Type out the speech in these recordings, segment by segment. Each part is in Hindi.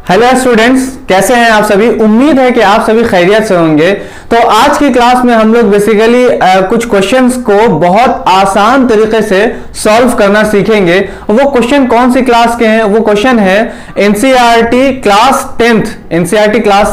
हेलो स्टूडेंट्स, कैसे हैं आप सभी। उम्मीद है कि आप सभी खैरियत से होंगे। तो आज की क्लास में हम लोग बेसिकली कुछ क्वेश्चंस को बहुत आसान तरीके से सॉल्व करना सीखेंगे। वो क्वेश्चन कौन सी क्लास के हैं? वो क्वेश्चन है एनसीईआरटी क्लास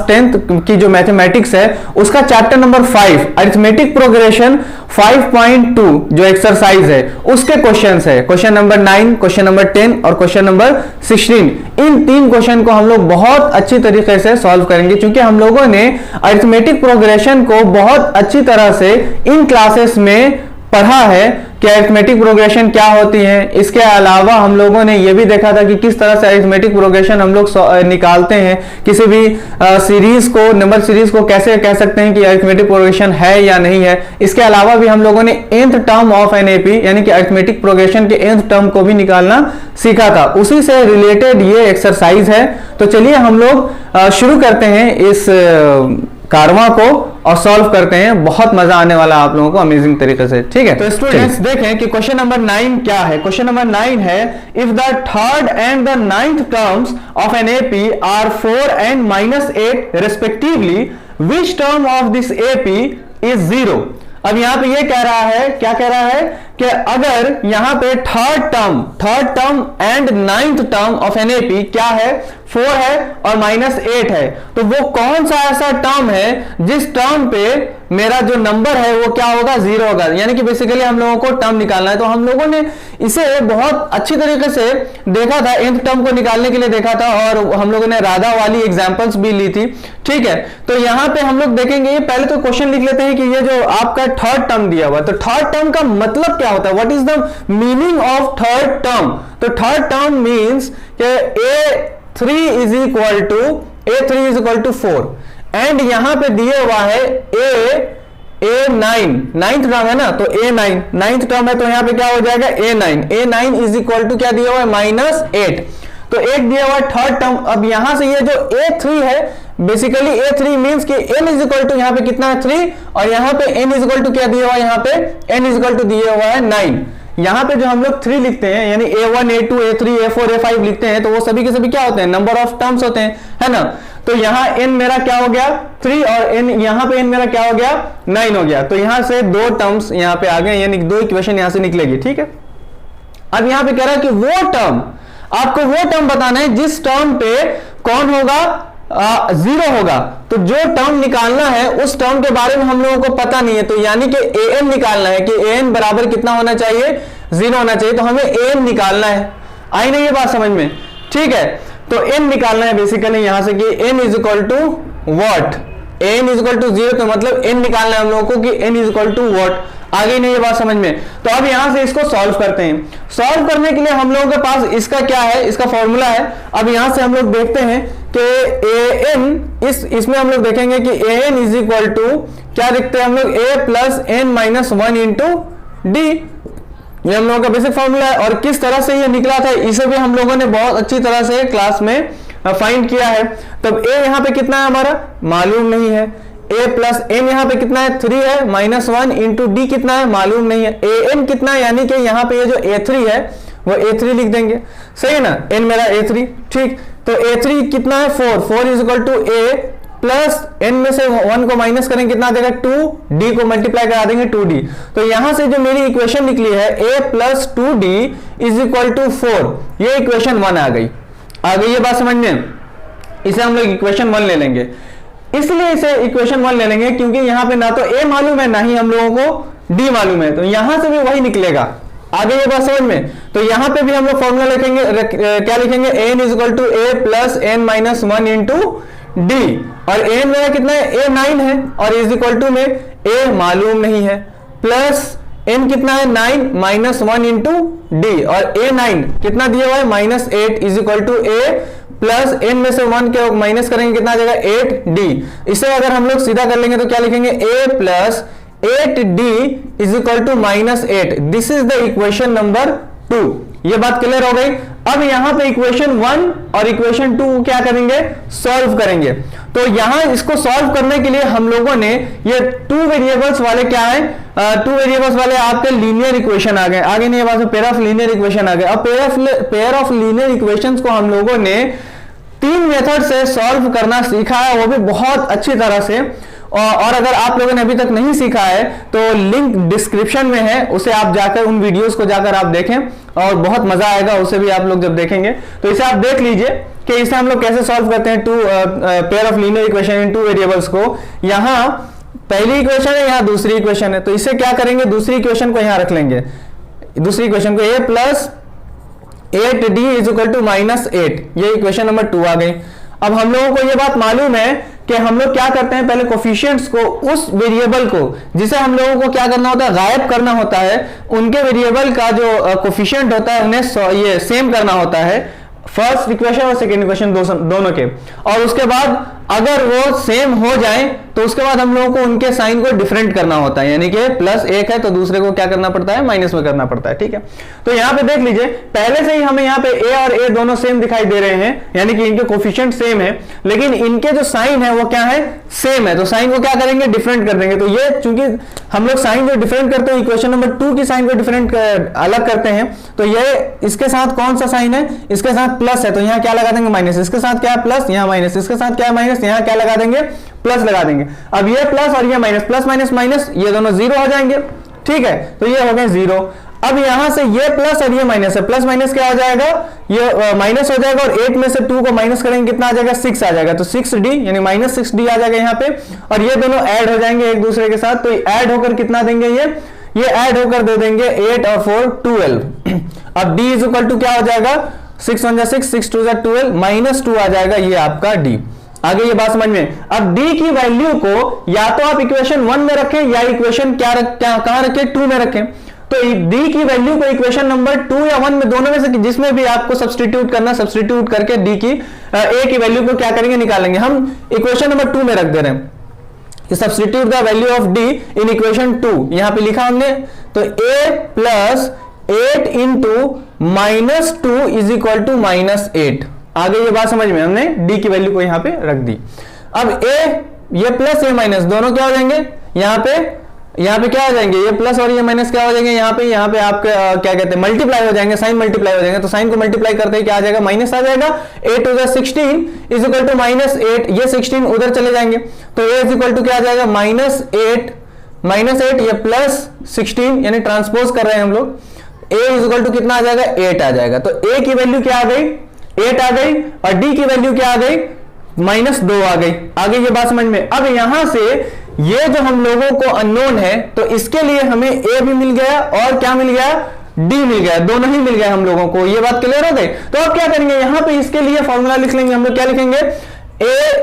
10th की जो मैथमेटिक्स है उसका चैप्टर नंबर 5 अरिथमेटिक प्रोग्रेशन 5.2 जो एक्सरसाइज है उसके क्वेश्चंस है। क्वेश्चन नंबर 9, क्वेश्चन नंबर 10 और क्वेश्चन नंबर 16। इन तीन क्वेश्चन को हम लोग बहुत अच्छी तरीके से सॉल्व करेंगे, क्योंकि हम लोगों ने अरिथमेटिक प्रोग्रेशन को बहुत अच्छी तरह से इन क्लासेस में पढ़ा है कि अरिथमेटिक प्रोग्रेशन क्या होती है। इसके अलावा हम लोगों ने यह भी देखा था कि किस तरह से अरिथमेटिक प्रोग्रेशन हम लोग निकालते हैं। किसी भी सीरीज को, नंबर सीरीज को कैसे कह सकते हैं कि अरिथमेटिक प्रोग्रेशन है या नहीं है। इसके अलावा भी हम लोगों ने nth टर्म ऑफ एनएपी यानी कि अरिथमेटिक प्रोग्रेशन के nth टर्म को भी निकालना सीखा था। उसी से रिलेटेड ये एक्सरसाइज है। तो चलिए हम लोग शुरू करते हैं इस कारवां को और सॉल्व करते हैं। बहुत मजा आने वाला आप लोगों को अमेजिंग तरीके से। ठीक है, तो स्टूडेंट्स देखें कि क्वेश्चन नंबर 9 क्या है। क्वेश्चन नंबर 9 है if the third and the ninth terms of an AP are 4 and -8 respectively, which term of this AP is 0। अब यहां पे ये कह रहा है, क्या कह रहा है कि अगर यहां पे third term and ninth term of NAP क्या है, 4 है और -8 है, तो वो कौन सा ऐसा टर्म है जिस टर्म पे मेरा जो नंबर है वो क्या होगा, 0 होगा। यानी कि बेसिकली हम लोगों को टर्म निकालना है। तो हम लोगों ने इसे बहुत अच्छी तरीके से देखा था, nth टर्म को निकालने के लिए देखा था और हम लोगों ने राधा वाली एग्जांपल्स भी ली थी। ठीक है, तो यहां पे हम लोग देखेंगे, पहले तो क्वेश्चन लिख लेते हैं कि ये जो आपका थर्ड टर्म दिया हुआ है, तो थर्ड टर्म का मतलब क्या होता है, what is the meaning of third term. तो थर्ड टर्म मीन्स कि A3 is equal to 4 and यहां पे दिए हुआ है A9, नाइन्थ टर्म है ना, तो A9 नाइन्थ टर्म है, तो यहां पे क्या हो जाएगा A9 इज इक्वल टू क्या दिया हुआ है, -8। तो एक दिया हुआ है थर्ड टर्म। अब यहां से ये जो A3 है, बेसिकली A3 मींस कि n इज इक्वल टू यहां पे कितना है 3 और यहां पे n इज इक्वल टू क्या दिया हुआ है, यहां पे n इज इक्वल टू दिया हुआ है 9। यहां पे जो हम लोग 3 लिखते हैं यानी A1 A2 A3 A4 A5 लिखते हैं, तो वो सभी के सभी क्या होते हैं, नंबर ऑफ टर्म्स होते हैं, है ना। तो यहां n मेरा क्या हो गया 3 और n यहां पे n मेरा क्या हो गया 9 हो गया। तो यहां से 2 टर्म्स यहां पे आ गए, यानी 2 इक्वेशन यहां से निकलेगी। ठीक है, अब यहां पे कह रहा है कि वो टर्म, आपको वो टर्म बताना है जिस टर्म पे कौन होगा, 0 होगा। तो जो टर्म निकालना है उस टर्म के बारे में हम लोगों को पता नहीं है, तो यानी कि an निकालना है कि an बराबर कितना होना चाहिए, 0 होना चाहिए। तो हमें an निकालना है। आई नहीं ये बात समझ में? ठीक है, तो n निकालना है बेसिकली यहां से कि n is equal to what, n is equal to 0 का मतलब n निकालना है हम लोगों को कि n is equal to what. आगे नहीं ये बात समझ में? तो अब यहां से इसको सॉल्व करते हैं। सॉल्व करने के लिए हम लोगों के पास इसका क्या है, इसका फॉर्मूला है। अब यहां से हम लोग देखते हैं कि an इसमें हम लोग देखेंगे कि an इज इक्वल टू क्या देखते हैं हम लोग, a plus n minus 1 into d. ये हम लोगों का बेसिक फॉर्मूला है और किस तरह से ये निकला था इसे भी हम लोगों ने बहुत अच्छी तरह से क्लास में फाइंड किया है। तब a यहां पे कितना है हमारा मालूम नहीं है, a प्लस n यहाँ पे कितना है 3 है, -1 इंटू डी कितना है मालूम नहीं है, an कितना है, यानी कि यहाँ पे ये जो a3 है वो a3 लिख देंगे, सही है ना, n मेरा a3। ठीक, तो a3 कितना है 4 is equal to a plus n में से 1 को माइनस करेंगे कितना देगा 2, d को मल्टीप्लाई करा देंगे 2d। तो यहां से जो मेरी इक्वेशन निकली है a plus 2d is equal to 4, ये इक्वेशन 1 आ गई ये बात समझ में? इसे हम लोग इक्वेशन 1 ले लेंगे। इसलिए इसे इक्वेशन 1 ले लेंगे क्योंकि यहां पे ना तो a मालूम है ना ही हम लोगों को d मालूम है, तो यहां से भी वही निकलेगा। आगे ये बात समझ में? तो यहां पे भी हम लोग फॉर्मूला लिखेंगे, क्या लिखेंगे, n is equal to a plus n minus 1 into d. और a मेरा कितना है, a9 है और इज इक्वल टू में a मालूम नहीं है, प्लस n कितना है 9 माइनस 1 इंटू डी और a9 कितना दिया हुआ है -8 is equal to a plus n में से 1 के माइनस करेंगे कितना आ जाएगा 8d। इसे अगर हम लोग सीधा कर लेंगे तो क्या लिखेंगे, a plus 8d is equal to -8। This is the equation number 2। ये बात क्लियर हो गई। अब यहां पे इक्वेशन 1 और इक्वेशन 2 क्या करेंगे, सॉल्व करेंगे। तो यहां इसको सॉल्व करने के लिए हम लोगों ने ये 2 वेरिएबल्स वाले क्या है, 2 वेरिएबल्स वाले आपके लीनियर इक्वेशन आ गए। आगे नहीं, पेयर ऑफ लीनियर इक्वेशन आ गए। अब पेयर ऑफ लीनियर इक्वेशंस को हम लोगों ने 3 मेथड से सॉल्व करना सीखा है, वो भी बहुत अच्छी तरह से। और अगर आप लोगों ने अभी तक नहीं सीखा है तो लिंक डिस्क्रिप्शन में है, उसे आप जाकर उन वीडियोस को जाकर आप देखें और बहुत मजा आएगा उसे भी आप लोग जब देखेंगे। तो इसे आप देख लीजिए कि इसे हम लोग कैसे सॉल्व करते हैं two pair of linear equation in 2 variables को। यहाँ पहली इक्वेशन है, यहाँ दूसरी इक्वेशन है, तो इसे क्या करेंगे, दूसरी इक्वेशन को यहाँ रख लेंगे, दूसरी इक्वेशन को a plus 8d is equal to -8, ये इक्वेशन नंबर 2 आ गई। अब हम लोगों को ये बात मालूम है कि हम लोग क्या करते हैं, पहले कोफिशिएंट्स को, उस वेरिएबल को जिसे हम लोगों को क्या करना होता है, गायब करना होता है, उनके वेरिएबल का जो कोफिशिएंट होता है उन्हें ये सेम करना होता है, फर्स्ट इक्वेशन और सेकेंड इक्वेशन दोनों के। और उसके बाद अगर वो सेम हो जाए तो उसके बाद हम लोगों को उनके साइन को डिफरेंट करना होता है, यानी कि +1 है तो दूसरे को क्या करना पड़ता है, माइनस में करना पड़ता है। ठीक है, तो यहाँ पे देख लीजिए पहले से ही हमें यहाँ पे a और a दोनों सेम दिखाई दे रहे हैं, यानी कि इनके कोफिशिएंट सेम है, लेकिन इनके जो साइन है वो क्या है, सेम है। तो साइन को क्या करेंगे, डिफरेंट कर देंगे। तो ये चूंकि हम लोग साइन जो डिफरेंट करते हैं, इक्वेशन नंबर 2 की साइन को डिफरेंट अलग करते हैं, तो ये इसके साथ कौन सा साइन है, इसके साथ प्लस है, तो यहाँ क्या लगा देंगे, माइनस। इसके साथ क्या है, प्लस, यहाँ माइनस। इसके साथ क्या है, माइनस, यहाँ क्या लगा देंगे, प्लस लगा देंगे। अब ये प्लस और ये माइनस, प्लस माइनस माइनस, ये दोनों जीरो हो जाएंगे। ठीक है, तो ये हो गए जीरो। अब यहां से ये प्लस और ये माइनस है, प्लस माइनस क्या हो जाएगा, ये माइनस हो जाएगा, और 8 में से 2 को माइनस करेंगे, कितना आ जाएगा, 6 आ जाएगा। तो 6d यानी -6d आ जाएगा यहाँ पे, और ये दोनों ऐड हो जाएंगे एक दूसरे के साथ। तो ऐड होकर कितना देंगे, ये ऐड होकर दे देंगे 8 और 4 12। अब d इज इक्वल टू क्या हो जाएगा, 6 1 6, 6 2 12, -2 आ जाएगा ये आपका d। आगे ये बात समझ में। अब d की वैल्यू को या तो आप इक्वेशन 1 में रखें या इक्वेशन कहां रखें, 2 में रखें। तो d की वैल्यू को इक्वेशन नंबर 2 या 1 में, दोनों में से जिसमें भी आपको सब्स्टिट्यूट करना, सब्स्टिट्यूट करके d की a की वैल्यू को क्या करेंगे, निकालेंगे। हम इक्वेशन नंबर 2 में रख दे रहे हैं, substitute the value of d in equation 2, यहां पे लिखा हमने। तो a plus 8 into -2 is equal to -8। आगे ये बात समझ में, हमने d की वैल्यू को यहां पे रख दी। अब a, ये प्लस ये माइनस दोनों क्या हो जाएंगे, यहाँ पे क्या हो जाएंगे, ये प्लस और ये माइनस क्या हो जाएंगे, यहाँ पे आपके क्या कहते हैं, मल्टीप्लाई हो जाएंगे, साइन मल्टीप्लाई हो जाएंगे। तो साइन को मल्टीप्लाई करते ही क्या आ जाएगा, माइनस आ जाएगा। 8 टू 16 इज इक्वल टू -8, ये 16 उधर चले जाएंगे, तो a इज इक्वल टू क्या आ जाएगा, -8 ये प्लस 16, यानी ट्रांसपोज कर रहे हैं हम लोग। a इज इक्वल टू कितना आ जाएगा, 8 आ जाएगा। तो a की वैल्यू क्या आ गई, 8 आ गई, और d की वैल्यू क्या आ गई, -2 आ गई। आगे ये बात समझ में। अब यहां से ये जो हम लोगों को अननोन है, तो इसके लिए हमें a भी मिल गया और क्या मिल गया, d मिल गया, दोनों ही मिल गए हम लोगों को। ये बात क्लियर हो गई। तो अब क्या करेंगे, यहां पे इसके लिए फॉर्मूला लिख लेंगे हम लोग। क्या लिखेंगे,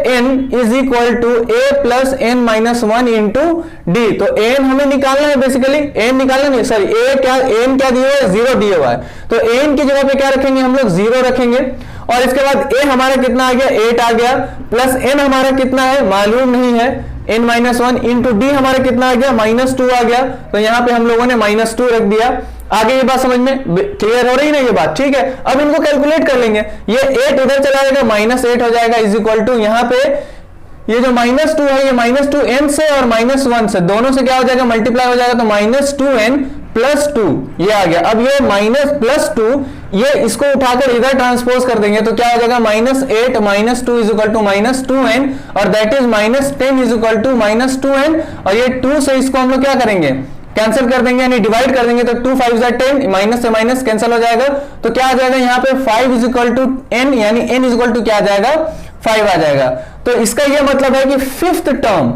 an is equal to a plus n minus 1 into d। तो n हमें निकालना है, बेसिकली n निकालना नहीं, सॉरी n क्या दिया हुआ है, 0 दिया हुआ है। तो n की जगह पे क्या रखेंगे हम लोग, 0 रखेंगे। और इसके बाद a हमारा कितना आ गया, 8 आ गया, प्लस n हमारा कितना है, मालूम नहीं है, n-1 इंटू d हमारा कितना आ गया, -2 आ गया। तो यहाँ पे हम लोगों ने -2 रख दिया। आगे ये बात समझ में क्लियर हो रही ना ये बात, ठीक है। अब इनको कैलकुलेट कर लेंगे, ये 8 उधर चला जाएगा, -8 हो जाएगा, इज इक्वल टू यहाँ पे ये जो -2 है, ये -2 n से और -1 से, दोनों से क्या हो जाएगा, मल्टीप्लाई हो जाएगा। तो -2n प्लस 2 ये आ गया। अब ये -+2, ये इसको उठाकर इधर ट्रांसपोज कर देंगे, तो क्या हो जाएगा, -8 -2 इज इक्वल टू -2n, और that is -10 is equal to -2n। और ये 2 से इसको हम लोग क्या करेंगे, कैंसिल कर देंगे, यानी डिवाइड कर देंगे। तो 2 5 10, माइनस से माइनस कैंसिल हो जाएगा। तो क्या आ जाएगा यहाँ पे, 5 इज इक्वल टू n, यानी n इज इक्वल टू क्या आ जाएगा, 5 आ जाएगा। तो इसका ये मतलब है कि फिफ्थ टर्म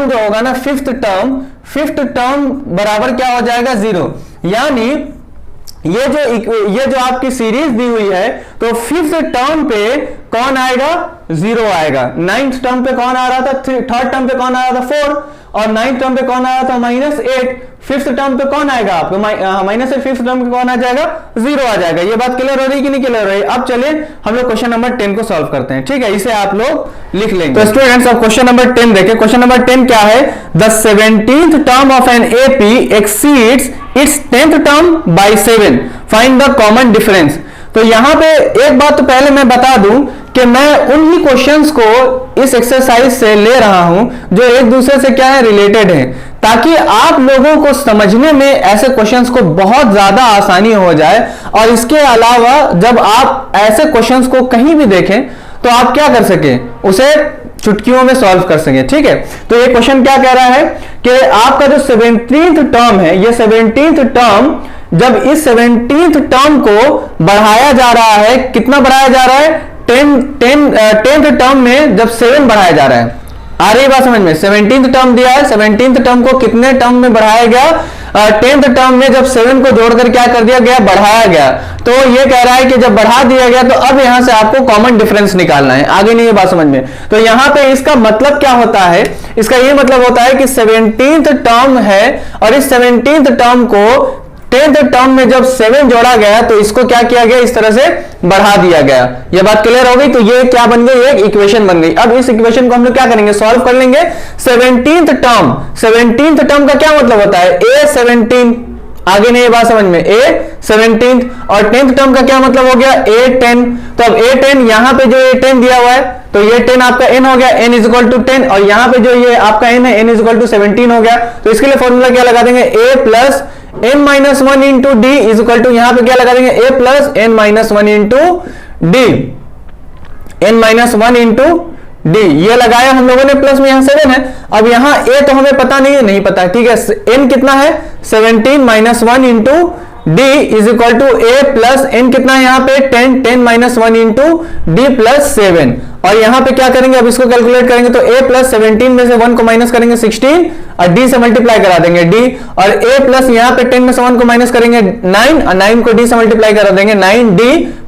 जो होगा ना, फिफ्थ टर्म बराबर क्या हो जाएगा, 0। यानी ये जो आपकी सीरीज दी हुई है, तो फिफ्थ टर्म पे कौन आएगा, 0 आएगा। 9th टर्म पे कौन आ रहा था, 3rd टर्म पे कौन आ रहा था, 4, और 9th टर्म पे कौन आ रहा था, -8। फिफ्थ टर्म पे कौन आएगा आपको, -8। फिफ्थ टर्म पे कौन आ जाएगा, 0 आ जाएगा। ये बात क्लियर हो रही है कि नहीं क्लियर हो रही है। अब चलिए हम लोग क्वेश्चन नंबर 10 को सॉल्व करते हैं, ठीक है। इसे आप लोग लिख लेंगे। तो स्टूडेंट्स अब क्वेश्चन नंबर 10 देखें। क्वेश्चन नंबर 10 क्या है, the 17th term of an AP exceeds its 10th term by 7, find the common difference. तो यहां पे एक बात तो पहले मैं बता दूं कि मैं उन्हीं क्वेश्चंस को इस एक्सरसाइज से ले रहा हूं जो एक दूसरे से क्या है, रिलेटेड है, ताकि आप लोगों को समझने में ऐसे क्वेश्चंस को बहुत ज्यादा आसानी हो जाए। और इसके अलावा जब आप ऐसे क्वेश्चंस को कहीं भी देखें तो आप क्या कर सके, उसे चुटकियों में सॉल्व कर सके। ठीक है, तो ये क्वेश्चन क्या कह रहा है कि आपका जो 17th टर्म है, ये 17th टर्म, जब इस 17th टर्म को बढ़ाया जा रहा है, कितना बढ़ाया जा रहा है, 10th टर्म में जब 7 बढ़ाया जा रहा है, आ रही बात समझ में। 17th टर्म दिया है, 17th टर्म को कितने टर्म में बढ़ाया गया, 10th टर्म में जब 7 को जोड़कर क्या कर दिया गया, बढ़ाया गया। तो ये कह रहा है कि जब बढ़ा दिया गया तो अब यहां से आपको कॉमन डिफरेंस निकालना है, आगे नहीं ये बात समझ में। तो यहां पे इसका मतलब क्या होता है, इसका ये मतलब होता है कि 17th टर्म है और इस 17th टर्म को 10th टर्म में जब 7 जोड़ा गया तो इसको क्या किया गया, इस तरह से बढ़ा दिया गया। ये बात क्लियर हो गई। तो ये क्या बन गई, एक इक्वेशन बन गई। अब इस इक्वेशन को हम लोग क्या करेंगे, सॉल्व कर लेंगे। 17th टर्म का क्या मतलब होता है, A17, आगे नहीं ये बात समझ में, A17, और 10th टर्म का क्या मतलब हो गया, A10। तो अब A10, यहां पे जो A10 दिया हुआ है तो ये 10 आपका n हो गया, n इज इक्वल टू 10, और यहां पे जो ये आपका n है, n इज इक्वल टू 17 हो गया। तो इसके लिए फॉर्मूला क्या लगा देंगे, a plus n minus 1 into d is equal to, यहां पे क्या लगा देंगे, a plus n minus 1 into d, n minus 1 into d, ये लगाया हम लोगों ने, प्लस में यहां 7 है। अब यहां a तो हमें पता नहीं है, नहीं पता, ठीक है। n कितना है, 17 minus 1 into d is equal to a plus n कितना है यहाँ पे, 10 माइनस 1 इंटू डी प्लस 7। और यहां पे क्या करेंगे, अब इसको कैलकुलेट करेंगे तो a प्लस 17 में से 1 को माइनस करेंगे 16 और d से मल्टीप्लाई करा देंगे d, और a प्लस यहां पे 10 में से 1 को माइनस करेंगे 9 और 9 को d से मल्टीप्लाई करा देंगे 9d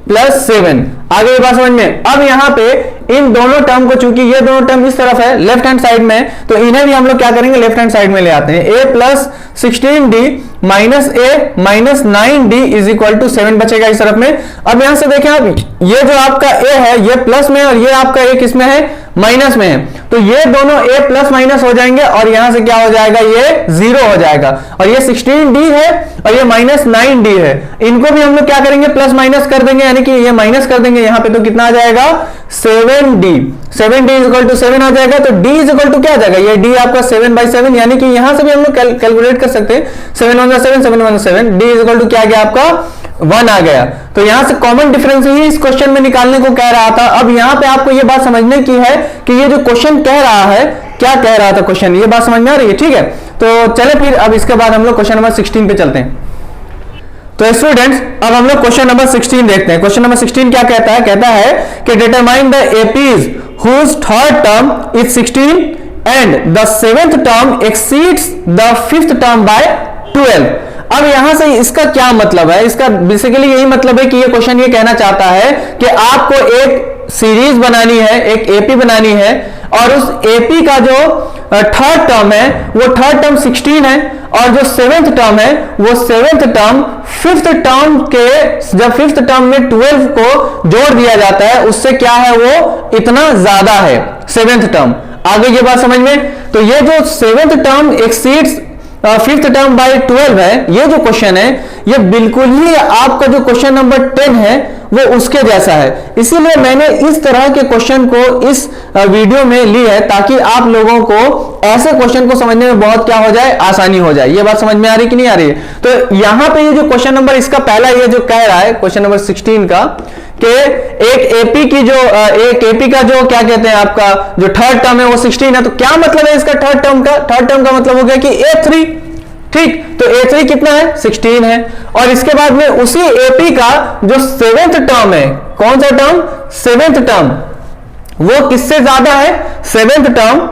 प्लस 7। आगे ये बात समझ में। अब यहां पे इन दोनों टर्म को, चूंकि ये दोनों टर्म इस तरफ है, लेफ्ट हैंड साइड में, तो इन्हें भी हम लोग क्या करेंगे, लेफ्ट हैंड साइड में ले आते हैं। a plus 16d minus a minus 9d is equal to 7 बचेगा इस तरफ में। अब यहां से देखें आप, ये जो आपका a है ये प्लस में और ये आपका a किसमें है, माइनस में है। तो ये दोनों a प्लस माइनस हो जाएंगे और यहां से क्या हो जाएगा, ये 0 हो जाएगा। और ये 16d है और ये माइनस 9d है, इनको भी हम लोग क्या करेंगे, प्लस माइनस कर देंगे, यानी कि ये माइनस कर देंगे यहां पे, तो कितना आ जाएगा, 7d इज इक्वल टू 7 आ जाएगा। तो d इज इक्वल टू क्या आ जाएगा, ये d आपका 7/7, यानी कि यहां से भी हम लोग कैलकुलेट कर सकते हैं, 7/7 d इज इक्वल टू क्या आ गया आपका, 1 आ गया। तो यहां से कॉमन डिफरेंस ही इस क्वेश्चन में निकालने को कह रहा था। अब यहां पे आपको ये बात समझने की है कि ये जो क्वेश्चन कह रहा है, क्या कह रहा था क्वेश्चन, ये बात समझ में आ रही है, ठीक है। तो चले फिर अब इसके बाद हम लोग क्वेश्चन नंबर 16 पे चलते हैं। तो स्टूडेंट्स अब हम लोग क्वेश्चन नंबर 16 देखते हैं। क्वेश्चन नंबर 16 क्या कहता है, कहता है कि determine the APs whose third term is 16 and the 7th term exceeds the 5th term by 12। अब यहां से इसका क्या मतलब है, इसका बेसिकली यही मतलब है कि ये क्वेश्चन ये कहना चाहता है कि आपको एक सीरीज बनानी है, एक एपी बनानी है, और उस एपी का जो थर्ड टर्म है वो थर्ड टर्म 16 है, और जो 7th टर्म है वो 7th टर्म 5th टर्म के, जब 5th टर्म में 12 को जोड़ दिया जाता है उससे क्या है, वो इतना ज्यादा है 7th टर्म। आगे ये बात समझ में। तो ये जो 7th term exceeds 5th term by 12 है, ये जो क्वेश्चन है ये बिल्कुल ही आपका जो क्वेश्चन नंबर 10 है वो उसके जैसा है। इसीलिए मैंने इस तरह के क्वेश्चन को इस वीडियो में ली है, ताकि आप लोगों को ऐसे क्वेश्चन को समझने में बहुत क्या हो जाए, आसानी हो जाए। ये बात समझ में आ रही कि नहीं आ रही है। तो यहां पे ये जो क्वेश्चन नंबर इसका पहला ये जो कह रहा है क्वेश्चन नंबर 16 का, कि एक एपी की जो एक एपी का जो क्या कहते हैं आपका जो थर्ड टर्म है वो 16 है। तो क्या मतलब है इसका थर्ड टर्म का, थर्ड टर्म का मतलब हो गया कि A3, ठीक। तो A3 कितना है, 16 है। और इसके बाद में उसी एपी का जो 7th टर्म है, कौन सा टर्म, 7th टर्म, वो किससे ज्यादा है, 7th टर्म,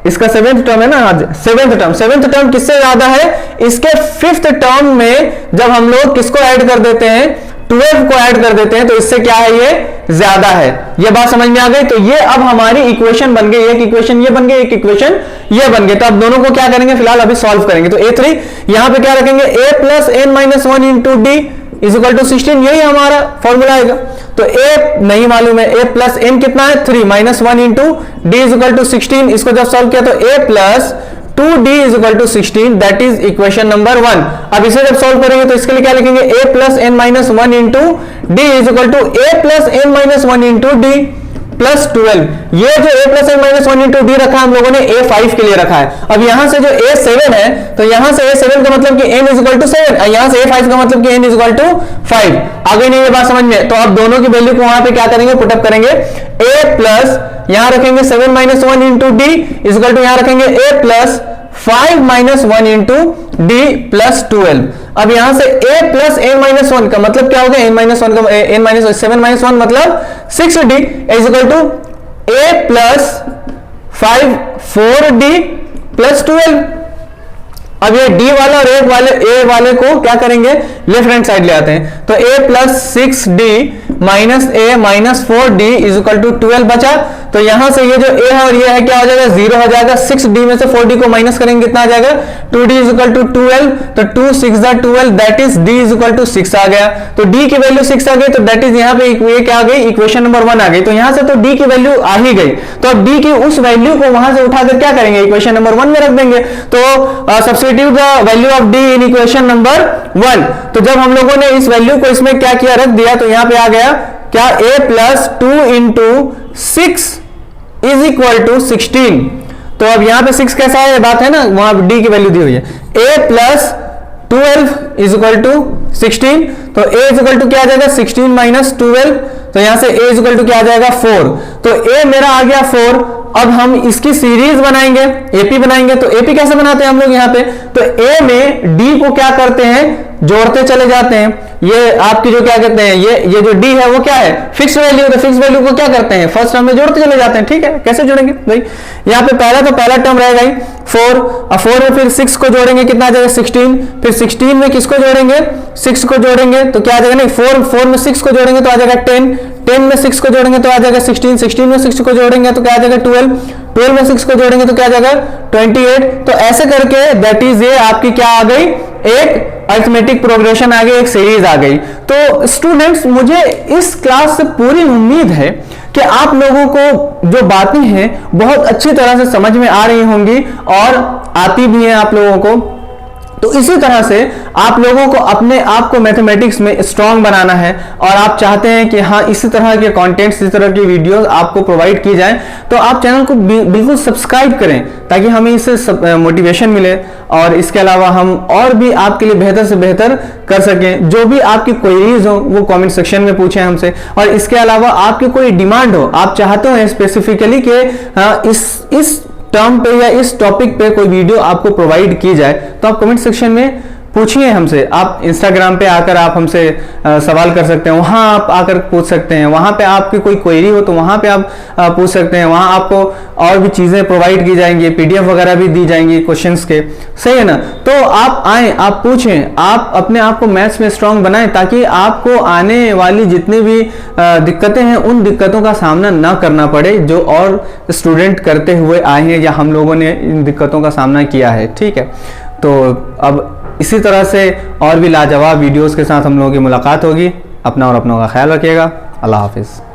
इसका 7th टर्म है ना, 7th टर्म किससे ज्यादा है, इसके 5th टर्म में जब हम लोग किसको ऐड कर देते हैं, 12 को ऐड कर देते हैं, तो इससे क्या है, ये ज्यादा है। ये बात समझ में आ गई। तो ये अब हमारी इक्वेशन बन गई, एक इक्वेशन ये बन गई, एक इक्वेशन ये बन गई। तो अब दोनों को क्या करेंगे, फिलहाल अभी सॉल्व करेंगे। तो A3 यहां पे क्या रखेंगे, a plus n minus 1 into d is equal to 16, यही हमारा फॉर्मूला आएगा। तो a नहीं मालूम है, a प्लस n कितना है, 3 minus 1 into d is equal to 16। इसको जब सॉल्व किया तो a plus 2d is equal to 16, that is equation number 1। अब इसे जब सॉल्व करेंगे तो इसके लिए क्या लिखेंगे, a plus n minus 1 into d is equal to a plus n minus 1 into d plus 12, ये जो a plus n minus 1 into d रखा है हम लोगों ने a5 के लिए रखा है। अब यहां से जो a7 है तो यहां से a7 का मतलब कि n इज इक्वल टू 7, यहां से a5 का मतलब कि n इज इक्वल टू 5। आगे नहीं ये बात समझ में, तो अब दोनों की वैल्यू को वहां पे क्या करेंगे, पुटअप करेंगे। a प्लस यहां रखेंगे 7 minus 1 into d is equal to यहां रखेंगे a plus 5 minus 1 into d plus 12। अब यहां से a प्लस n माइनस 1 का मतलब क्या हो गया, n माइनस 1 का n माइनस 7 माइनस 1 मतलब 6d is equal to a plus 4d plus 12। अब ये d वाला और a वाले को क्या करेंगे, लेफ्ट हैंड साइड ले आते हैं। तो a plus 6d minus a minus 4d is equal to 12 बचा। तो यहां से ये जो a है और ये है क्या हो जाएगा, 0 हो जाएगा। 6d में से 4d को माइनस करेंगे कितना आ जाएगा, 2d इज इक्वल टू 12। तो 2 6 12 that is d is equal to 6 आ गया। तो d की वैल्यू 6 आ गई, तो दैट इज यहाँ पे ये क्या आ गई, इक्वेशन नंबर 1 आ गई। तो यहां से तो d की वैल्यू आ ही गई, तो अब d की उस वैल्यू को वहां से उठाकर क्या करेंगे, इक्वेशन नंबर 1 में रख देंगे। तो substitute the value of d in equation number 1। तो जब हम लोगों ने इस वैल्यू को इसमें क्या किया, रख दिया, तो यहां पे आ गया क्या, a plus 2 into 6 is equal to 16। तो अब यहां पे 6 कैसा है, बात है ना, वहां d की वैल्यू दी हुई है। a plus 12 is equal to 16। तो a इज इक्वल टू क्या आ जाएगा, 16 माइनस 12। तो यहां से a इज इक्वल टू क्या आ जाएगा, 4। तो a मेरा आ गया 4। अब हम इसकी सीरीज बनाएंगे, एपी बनाएंगे। तो एपी कैसे बनाते हैं हम लोग यहाँ पे, तो a में d को क्या करते हैं, जोड़ते चले जाते हैं। ये आपकी जो क्या कहते हैं, ये जो d है वो क्या है, फिक्स वैल्यू। तो फिक्स वैल्यू को क्या करते हैं, फर्स्ट टर्म में जोड़ते चले जाते हैं। ठीक है, कैसे जोड़ेंगे भाई, यहाँ पे पहला टर्म रहेगा ही 4, और 4 में फिर 6 को जोड़ेंगे, कितना आ जाएगा 16। फिर 16 में किसको जोड़ेंगे, 6 को जोड़ेंगे तो क्या आ जाएगा, नहीं 4 में 6 को जोड़ेंगे तो आ जाएगा 10, 10 में 6 को जोड़ेंगे तो आ जाएगा 16, 16 में 6 को जोड़ेंगे तो क्या आ जाएगा 12, 12 में 6 को जोड़ेंगे तो क्या आ जाएगा 28। तो ऐसे करके दैट इज ये आपकी क्या आ गई, एक अरिथमेटिक प्रोग्रेशन आ गई, एक सीरीज आ गई। तो स्टूडेंट्स, मुझे इस क्लास से पूरी उम्मीद है कि आप लोगों को जो बातें हैं बहुत अच्छी तरह से समझ में आ रही होंगी और आती भी हैं आप लोगों को। तो इसी तरह से आप लोगों को अपने आप को मैथमेटिक्स में स्ट्रांग बनाना है और आप चाहते हैं कि हाँ इसी तरह के कंटेंट्स, इसी तरह की वीडियोस आपको प्रोवाइड की जाए, तो आप चैनल को बिल्कुल सब्सक्राइब करें ताकि हमें इससे मोटिवेशन मिले और इसके अलावा हम और भी आपके लिए बेहतर से बेहतर कर सकें। जो भी आपकी क्वेरीज हो वो कमेंट सेक्शन में पूछें हमसे, और इसके अलावा आपकी कोई डिमांड हो, आप चाहते हो स्पेसिफिकली कि इस टर्म पे या इस टॉपिक पे कोई वीडियो आपको प्रोवाइड की जाए, तो आप कमेंट सेक्शन में पूछिए हमसे। आप इंस्टाग्राम पे आकर आप हमसे सवाल कर सकते हैं, वहां आप आकर पूछ सकते हैं। वहां पे आपकी कोई क्वेरी हो तो वहां पे आप पूछ सकते हैं। वहां आपको और भी चीजें प्रोवाइड की जाएंगी, पीडीएफ वगैरह भी दी जाएंगी क्वेश्चंस के, सही है ना। तो आप आए, आप पूछें, आप अपने आप को मैथ्स में स्ट्रांग बनाएं ताकि आपको आने वाली जितनी भी दिक्कतें हैं उन दिक्कतों का सामना ना करना पड़े जो और स्टूडेंट करते हुए आए हैं या हम लोगों ने इन दिक्कतों का सामना किया है। ठीक है, तो अब इसी तरह से और भी लाजवाब वीडियोस के साथ हम लोगों की मुलाकात होगी। अपना और अपनों का ख्याल रखिएगा। अल्लाह हाफिज़।